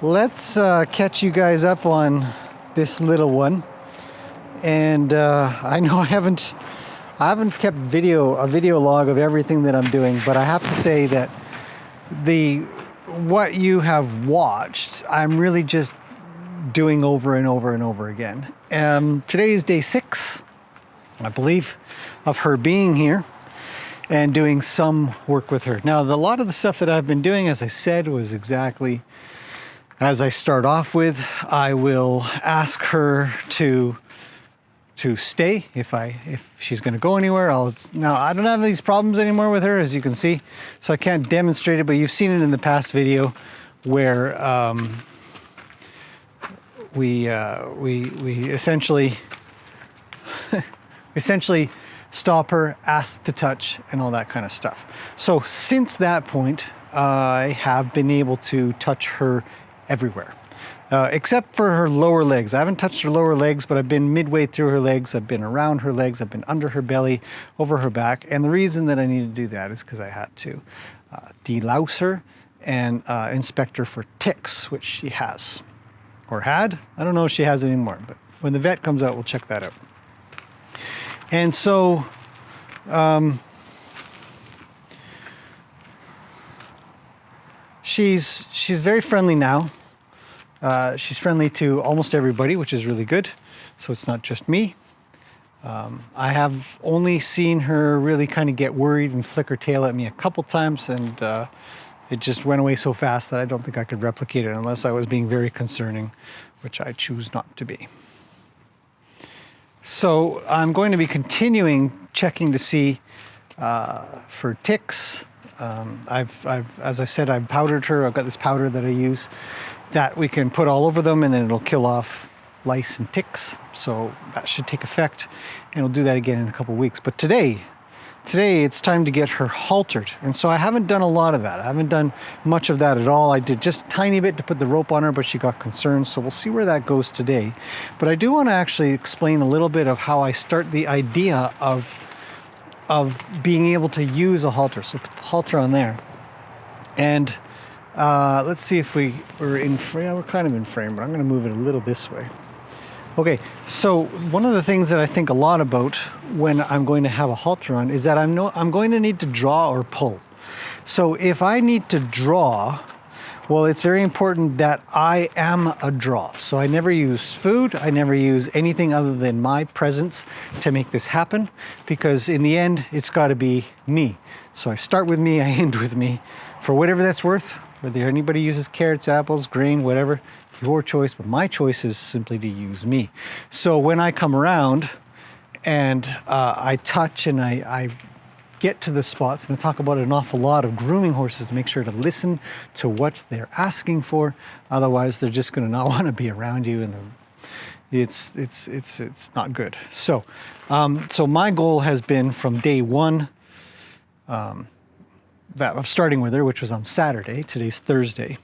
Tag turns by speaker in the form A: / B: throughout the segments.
A: Let's catch you guys up on this little one. And I know I haven't kept a video log of everything that I'm doing, but I have to say that what you have watched, I'm really just doing over and over and over again. Today is day 6, I believe, of her being here and doing some work with her. Now, a lot of the stuff that I've been doing, as I said, was exactly as I start off with. I will ask her to stay if she's going to go anywhere. Now I don't have these problems anymore with her, as you can see, so I can't demonstrate it, but you've seen it in the past video where we essentially stop her, ask to touch, and all that kind of stuff. So since that point, I have been able to touch her everywhere. Except for her lower legs. I haven't touched her lower legs, but I've been midway through her legs. I've been around her legs. I've been under her belly, over her back. And the reason that I needed to do that is because I had to delouse her and inspect her for ticks, which she has. Or had. I don't know if she has anymore, but when the vet comes out, we'll check that out. And so, she's very friendly now. She's friendly to almost everybody, which is really good. So it's not just me. I have only seen her really kind of get worried and flick her tail at me a couple times, and it just went away so fast that I don't think I could replicate it unless I was being very concerning, which I choose not to be. So I'm going to be continuing checking to see for ticks. As I said, I've powdered her. I've got this powder that I use that we can put all over them, and then it'll kill off lice and ticks. So that should take effect, and we'll do that again in a couple of weeks. But today it's time to get her haltered. And so I haven't done a lot of that. I haven't done much of that at all. I did just a tiny bit to put the rope on her, but she got concerned. So we'll see where that goes today. But I do want to actually explain a little bit of how I start the idea of being able to use a halter. So put the halter on there. And let's see if we're in frame. Yeah, we're kind of in frame, but I'm going to move it a little this way. Okay, so one of the things that I think a lot about when I'm going to have a halter on is that I'm going to need to draw or pull. So if I need to draw, well, it's very important that I am a draw. So I never use food. I never use anything other than my presence to make this happen, because in the end, it's got to be me. So I start with me, I end with me, for whatever that's worth. Whether anybody uses carrots, apples, grain, whatever, your choice, but my choice is simply to use me. So when I come around and I touch and I get to the spots, and I talk about an awful lot of grooming horses to make sure to listen to what they're asking for. Otherwise, they're just going to not want to be around you, and it's not good. So, so my goal has been from day 1, that of starting with her, which was on Saturday, today's Thursday,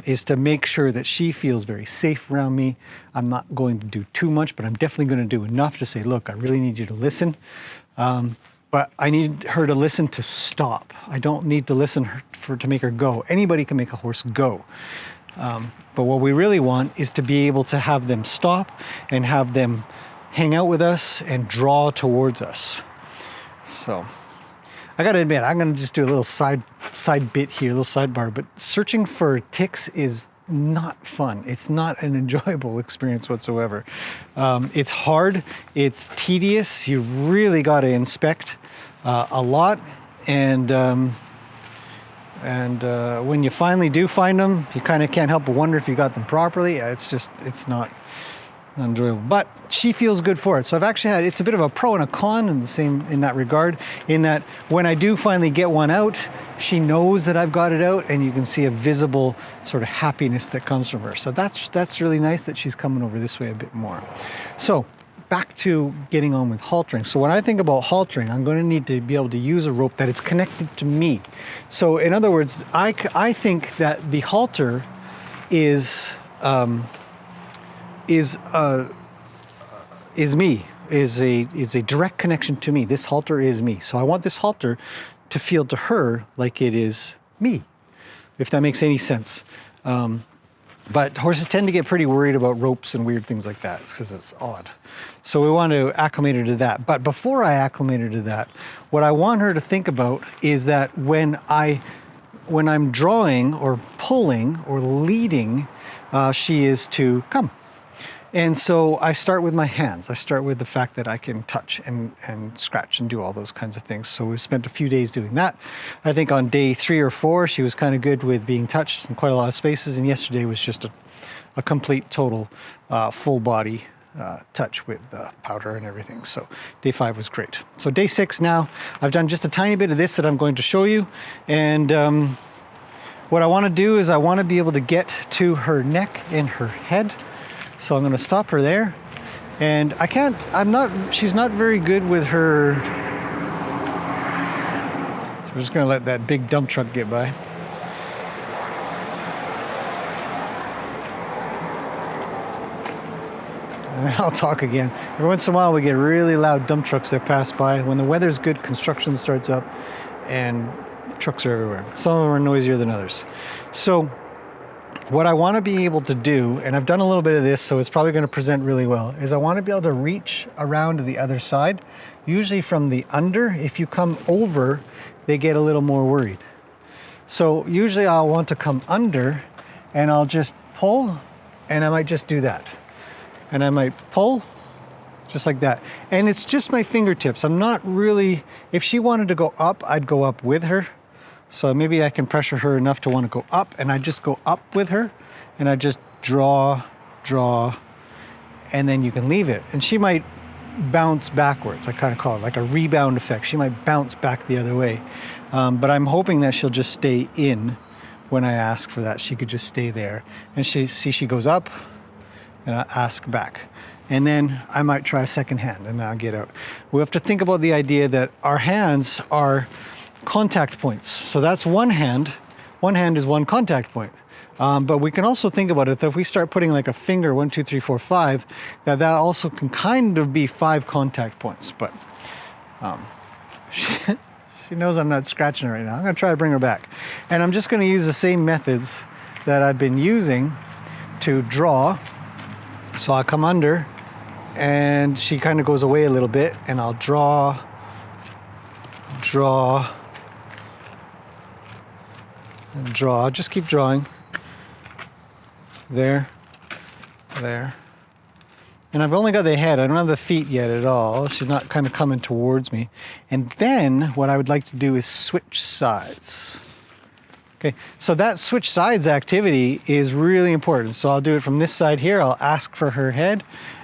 A: is to make sure that she feels very safe around me. I'm not going to do too much, but I'm definitely going to do enough to say, look, I really need you to listen. But I need her to listen to stop. I don't need to listen to make her go. Anybody can make a horse go. But what we really want is to be able to have them stop and have them hang out with us and draw towards us. So I got to admit, I'm going to just do a little side bit here, a little sidebar, but searching for ticks is not fun. It's not an enjoyable experience whatsoever. It's hard. It's tedious. You've really got to inspect a lot. And when you finally do find them, you kind of can't help but wonder if you got them properly. It's not enjoyable, but she feels good for it. So I've actually had, it's a bit of a pro and a con in that regard, in that when I do finally get one out, she knows that I've got it out, and you can see a visible sort of happiness that comes from her. So that's really nice that she's coming over this way a bit more. So back to getting on with haltering. So when I think about haltering, I'm going to need to be able to use a rope that is connected to me. So in other words, I think that the halter is me, is a direct connection to me. This halter is me. So I want this halter to feel to her like it is me, if that makes any sense. But horses tend to get pretty worried about ropes and weird things like that because it's odd. So we want to acclimate her to that. But before I acclimate her to that, what I want her to think about is that when I'm drawing or pulling or leading, she is to come. And so I start with my hands. I start with the fact that I can touch and scratch and do all those kinds of things. So we spent a few days doing that. I think on day 3 or 4, she was kind of good with being touched in quite a lot of spaces. And yesterday was just a complete, total, full body touch with powder and everything. So day 5 was great. So day 6 now, I've done just a tiny bit of this that I'm going to show you. And what I want to do is I want to be able to get to her neck and her head. So I'm going to stop her there, and she's not very good with her, so we're just going to let that big dump truck get by. And I'll talk again. Every once in a while we get really loud dump trucks that pass by. When the weather's good, construction starts up, and trucks are everywhere. Some of them are noisier than others. So what I want to be able to do, and I've done a little bit of this, so it's probably going to present really well, is I want to be able to reach around to the other side. Usually from the under, if you come over, they get a little more worried. So usually I'll want to come under, and I'll just pull, and I might just do that. And I might pull, just like that. And it's just my fingertips. I'm not really, if she wanted to go up, I'd go up with her. So maybe I can pressure her enough to want to go up, and I just go up with her, and I just draw, and then you can leave it. And she might bounce backwards. I kind of call it like a rebound effect. She might bounce back the other way. But I'm hoping that she'll just stay in when I ask for that. She could just stay there. And she goes up, and I ask back. And then I might try a second hand, and I'll get out. We have to think about the idea that our hands are contact points. So that's one hand. One hand is one contact point. But we can also think about it that if we start putting like a finger, 1, 2, 3, 4, 5, that also can kind of be 5 contact points. But she knows I'm not scratching her right now. I'm going to try to bring her back. And I'm just going to use the same methods that I've been using to draw. So I'll come under, and she kind of goes away a little bit, and I'll draw, and draw. Just keep drawing. There. And I've only got the head. I don't have the feet yet at all. She's not kind of coming towards me. And then what I would like to do is switch sides. Okay, so that switch sides activity is really important. So I'll do it from this side here. I'll ask for her head,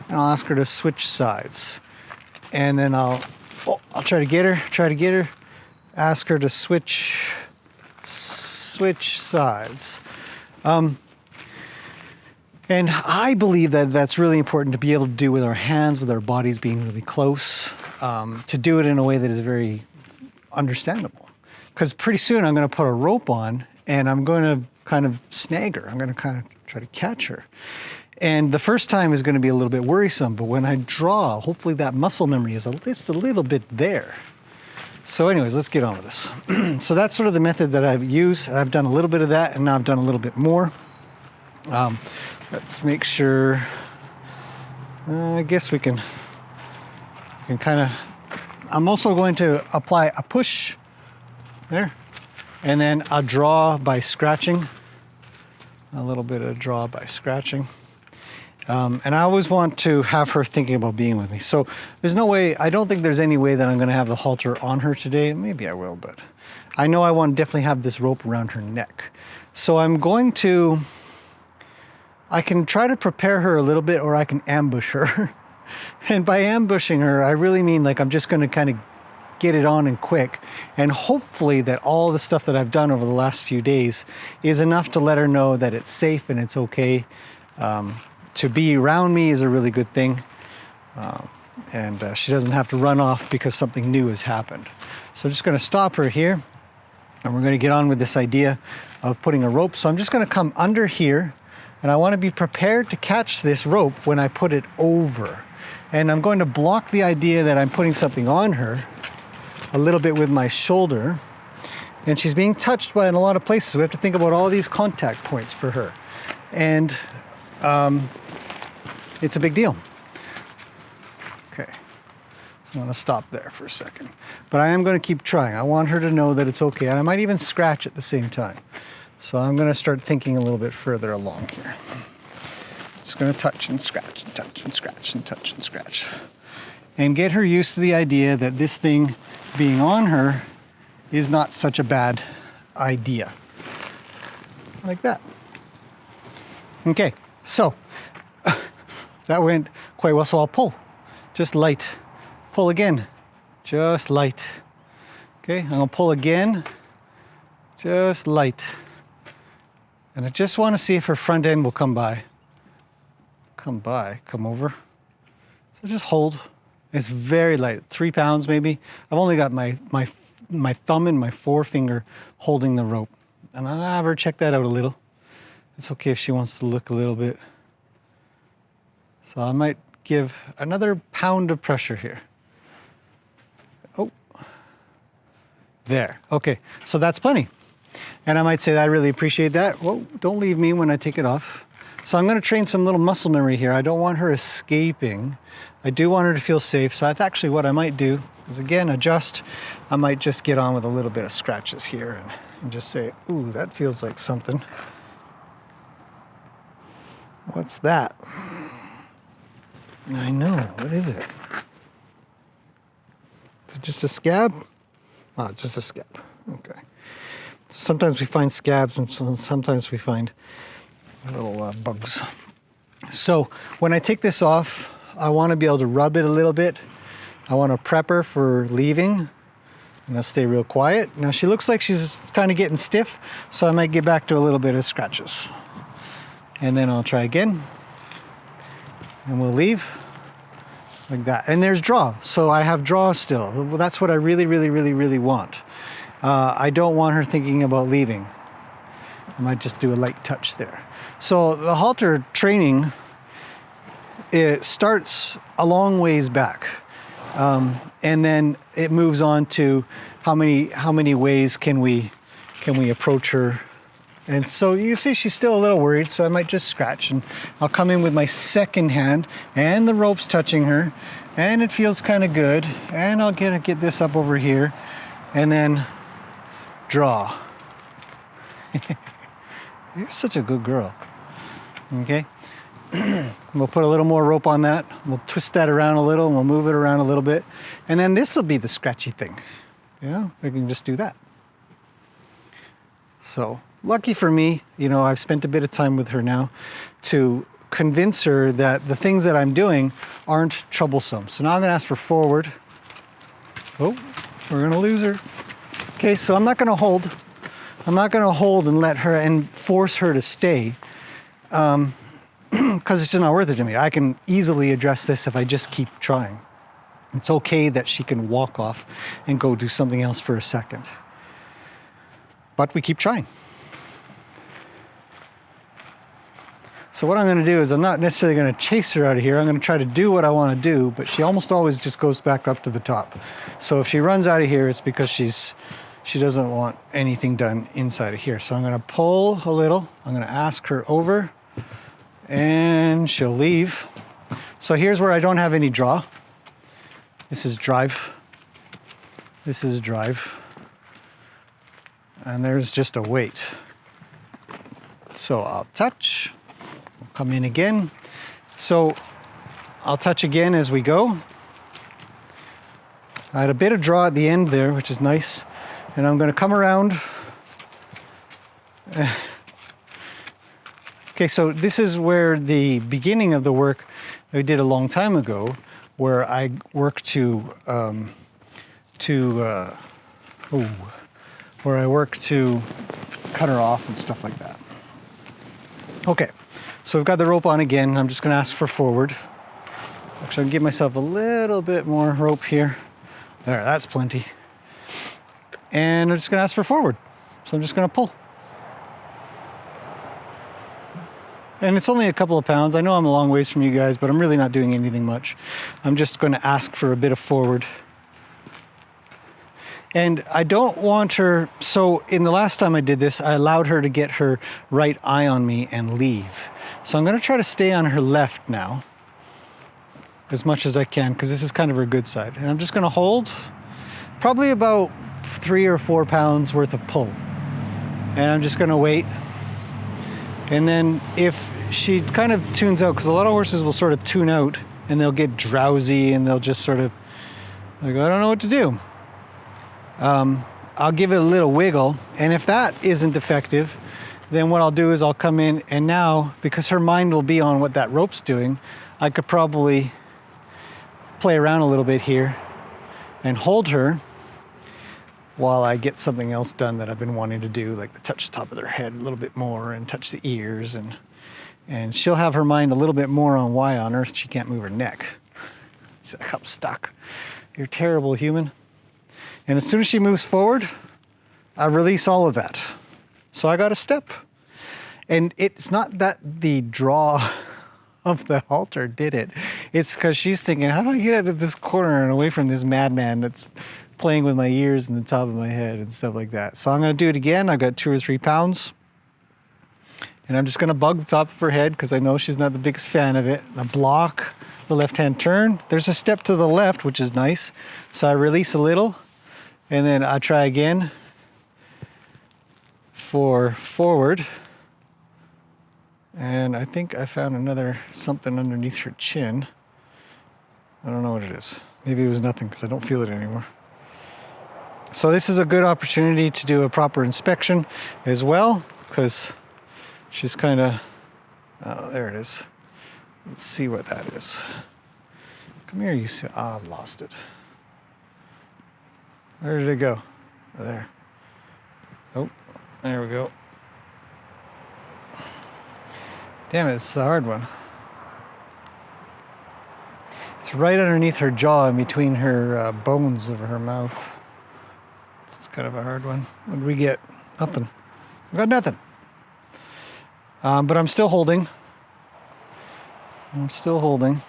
A: and I'll ask her to switch sides. And then I'll try to get her, ask her to switch sides. And I believe that that's really important to be able to do with our hands, with our bodies being really close, to do it in a way that is very understandable. Because pretty soon I'm going to put a rope on, and I'm going to kind of snag her. I'm going to kind of try to catch her. And the first time is going to be a little bit worrisome, but when I draw, hopefully that muscle memory is just a little bit there. So anyways, let's get on with this. So that's sort of the method that I've used. I've done a little bit of that, and now I've done a little bit more. Let's make sure, I guess we can kind of, I'm also going to apply a push there, and then a draw by scratching, a little bit of draw by scratching. And I always want to have her thinking about being with me. So there's no way, I don't think there's any way that I'm going to have the halter on her today. Maybe I will, but I know I want to definitely have this rope around her neck. So I'm going to, I can try to prepare her a little bit, or I can ambush her. And by ambushing her, I really mean like I'm just going to kind of get it on and quick. And hopefully that all the stuff that I've done over the last few days is enough to let her know that it's safe and it's okay. To be around me is a really good thing. And she doesn't have to run off because something new has happened. So I'm just going to stop her here, and we're going to get on with this idea of putting a rope. So I'm just going to come under here, and I want to be prepared to catch this rope when I put it over. And I'm going to block the idea that I'm putting something on her a little bit with my shoulder. And she's being touched by in a lot of places. We have to think about all these contact points for her. And it's a big deal. Okay, so I'm gonna stop there for a second. But I am gonna keep trying. I want her to know that it's okay. And I might even scratch at the same time. So I'm gonna start thinking a little bit further along here. Just gonna touch and scratch and touch and scratch and touch and scratch. And get her used to the idea that this thing being on her is not such a bad idea. Like that. Okay, so that went quite well, so I'll pull. Just light. Pull again. Just light. Okay, I'm gonna pull again. Just light. And I just want to see if her front end will come by. Come over. So just hold. It's very light, 3 pounds maybe. I've only got my thumb and my forefinger holding the rope. And I'll have her check that out a little. It's okay if she wants to look a little bit. So I might give another pound of pressure here. Oh, there. Okay, so that's plenty. And I might say that I really appreciate that. Whoa, don't leave me when I take it off. So I'm gonna train some little muscle memory here. I don't want her escaping. I do want her to feel safe. So that's actually what I might do is, again, adjust. I might just get on with a little bit of scratches here and just say, ooh, that feels like something. What's that? I know, what is it? Is it just a scab? Oh, just a scab, okay. Sometimes we find scabs and sometimes we find little bugs. So when I take this off, I want to be able to rub it a little bit. I want to prep her for leaving. And I'll stay real quiet. Now she looks like she's kind of getting stiff, so I might get back to a little bit of scratches. And then I'll try again. And we'll leave like that. And there's draw, so I have draw still. Well, that's what I really want. I don't want her thinking about leaving. I might just do a light touch there. So the halter training, it starts a long ways back. And then it moves on to how many ways can we approach her. And so you see she's still a little worried, so I might just scratch, and I'll come in with my second hand and the rope's touching her and it feels kind of good, and I'll get this up over here and then draw. You're such a good girl. Okay. We'll put a little more rope on that. We'll twist that around a little and we'll move it around a little bit. And then this will be the scratchy thing. You know, we can just do that. So lucky for me, you know, I've spent a bit of time with her now to convince her that the things that I'm doing aren't troublesome. So now I'm gonna ask for forward. Oh, we're gonna lose her. Okay, so I'm not gonna hold. I'm not gonna hold and let her and force her to stay. Because it's just not worth it to me. I can easily address this if I just keep trying. It's okay that she can walk off and go do something else for a second. But we keep trying. So what I'm gonna do is I'm not necessarily gonna chase her out of here. I'm gonna try to do what I wanna do, but she almost always just goes back up to the top. So if she runs out of here, it's because she doesn't want anything done inside of here. So I'm gonna pull a little. I'm gonna ask her over, and she'll leave. So here's where I don't have any draw. This is drive. This is drive. And there's just a wait. So I'll touch, I'll come in again. So I'll touch again as we go. I had a bit of draw at the end there, which is nice. And I'm gonna come around. Okay, so this is where the beginning of the work that we did a long time ago, where I work where I work to cut her off and stuff like that. Okay, so we've got the rope on again. I'm just gonna ask for forward. Actually, I'll give myself a little bit more rope here. There, that's plenty. And I'm just gonna ask for forward. So I'm just gonna pull. And it's only a couple of pounds. I know I'm a long ways from you guys, but I'm really not doing anything much. I'm just gonna ask for a bit of forward. And I don't want her, so in the last time I did this, I allowed her to get her right eye on me and leave. So I'm gonna try to stay on her left now, as much as I can, because this is kind of her good side. And I'm just gonna hold probably about 3 or 4 pounds worth of pull. And I'm just gonna wait. And then if she kind of tunes out, because a lot of horses will sort of tune out and they'll get drowsy and they'll just sort of like, I don't know what to do. I'll give it a little wiggle, and if that isn't effective, then what I'll do is I'll come in, and now, because her mind will be on what that rope's doing, I could probably play around a little bit here and hold her while I get something else done that I've been wanting to do, like to touch the top of their head a little bit more and touch the ears, and she'll have her mind a little bit more on why on earth she can't move her neck. She's like, I'm stuck. You're terrible, human. And as soon as she moves forward, I release all of that. So I got a step. And it's not that the draw of the halter did it. It's because she's thinking, how do I get out of this corner and away from this madman that's playing with my ears and the top of my head and stuff like that. So I'm gonna do it again. I've got 2 or 3 pounds. And I'm just gonna bug the top of her head because I know she's not the biggest fan of it. And I block the left-hand turn. There's a step to the left, which is nice. So I release a little. And then I try again for forward. And I think I found another something underneath her chin. I don't know what it is. Maybe it was nothing because I don't feel it anymore. So this is a good opportunity to do a proper inspection as well, because she's kind of, oh, there it is. Let's see what that is. Come here, you see, I've lost it. Where did it go? Oh, there. Oh, there we go. Damn it, it's a hard one. It's right underneath her jaw in between her bones of her mouth. It's kind of a hard one. What did we get? Nothing. We got nothing. But I'm still holding. I'm still holding.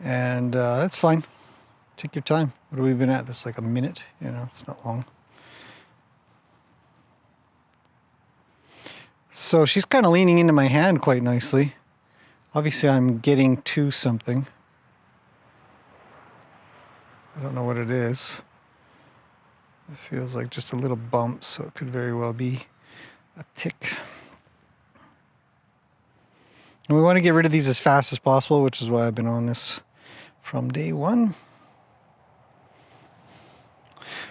A: And that's fine. Take your time. What have we been at? This like a minute? You know, it's not long. So she's kind of leaning into my hand quite nicely. Obviously, I'm getting to something. I don't know what it is. It feels like just a little bump, so it could very well be a tick. And we want to get rid of these as fast as possible, which is why I've been on this from day one.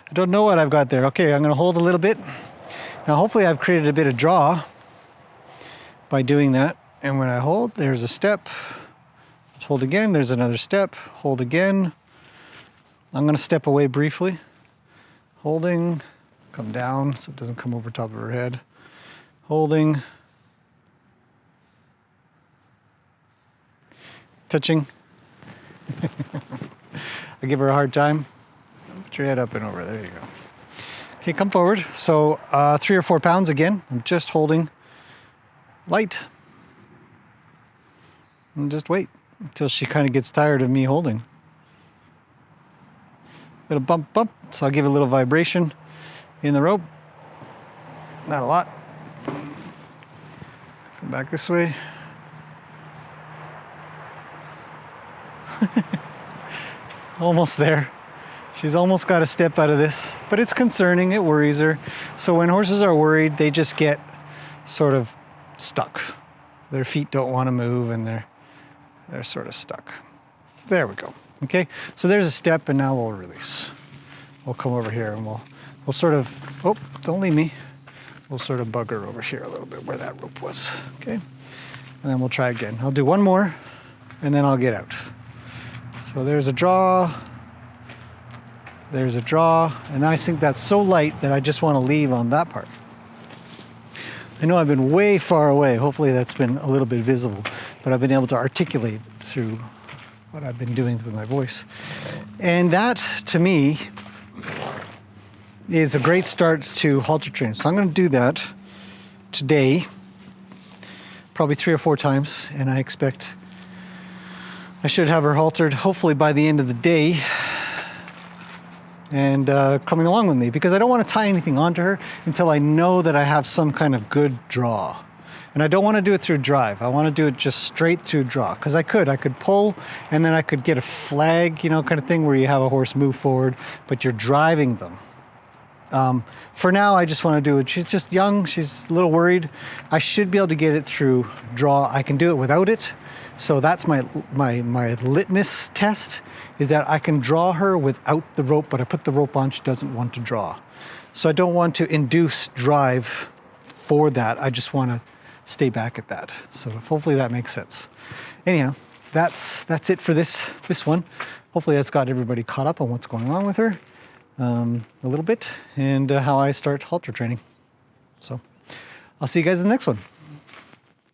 A: I don't know what I've got there. Okay, I'm going to hold a little bit. Now, hopefully I've created a bit of draw by doing that. And when I hold, there's a step. Let's hold again. There's another step. Hold again. I'm going to step away briefly. Holding. Come down so it doesn't come over top of her head. Holding. Touching. I give her a hard time. Put your head up and over. There you go. Okay, come forward. So 3 or 4 pounds again. I'm just holding light. And just wait until she kind of gets tired of me holding. Little bump, bump. So I'll give it a little vibration in the rope. Not a lot. Come back this way. Almost there. She's almost got a step out of this, but it's concerning. It worries her. So when horses are worried, they just get sort of stuck. Their feet don't want to move, and they're sort of stuck. There we go. Okay, so there's a step, and now we'll release. We'll come over here, and we'll sort of, oh, don't leave me. We'll sort of bug her over here a little bit where that rope was. Okay, and then we'll try again. I'll do one more, and then I'll get out. So there's a draw. There's a draw, and I think that's so light that I just want to leave on that part. I know I've been way far away. Hopefully that's been a little bit visible, but I've been able to articulate through what I've been doing with my voice. And that, to me, is a great start to halter training. So I'm going to do that today, probably 3 or 4 times, and I expect I should have her haltered hopefully by the end of the day. and coming along with me, because I don't want to tie anything onto her until I know that I have some kind of good draw. And I don't want to do it through drive. I want to do it just straight through draw, because I could pull, and then I could get a flag, you know, kind of thing where you have a horse move forward, but you're driving them. For now, I just want to do it. She's just young. She's a little worried. I should be able to get it through draw. I can do it without it. So that's my litmus test, is that I can draw her without the rope, but I put the rope on. She doesn't want to draw. So I don't want to induce drive for that. I just want to stay back at that. So hopefully that makes sense. Anyhow, that's it for this one. Hopefully that's got everybody caught up on what's going on with her a little bit, and how I start halter training. So I'll see you guys in the next one.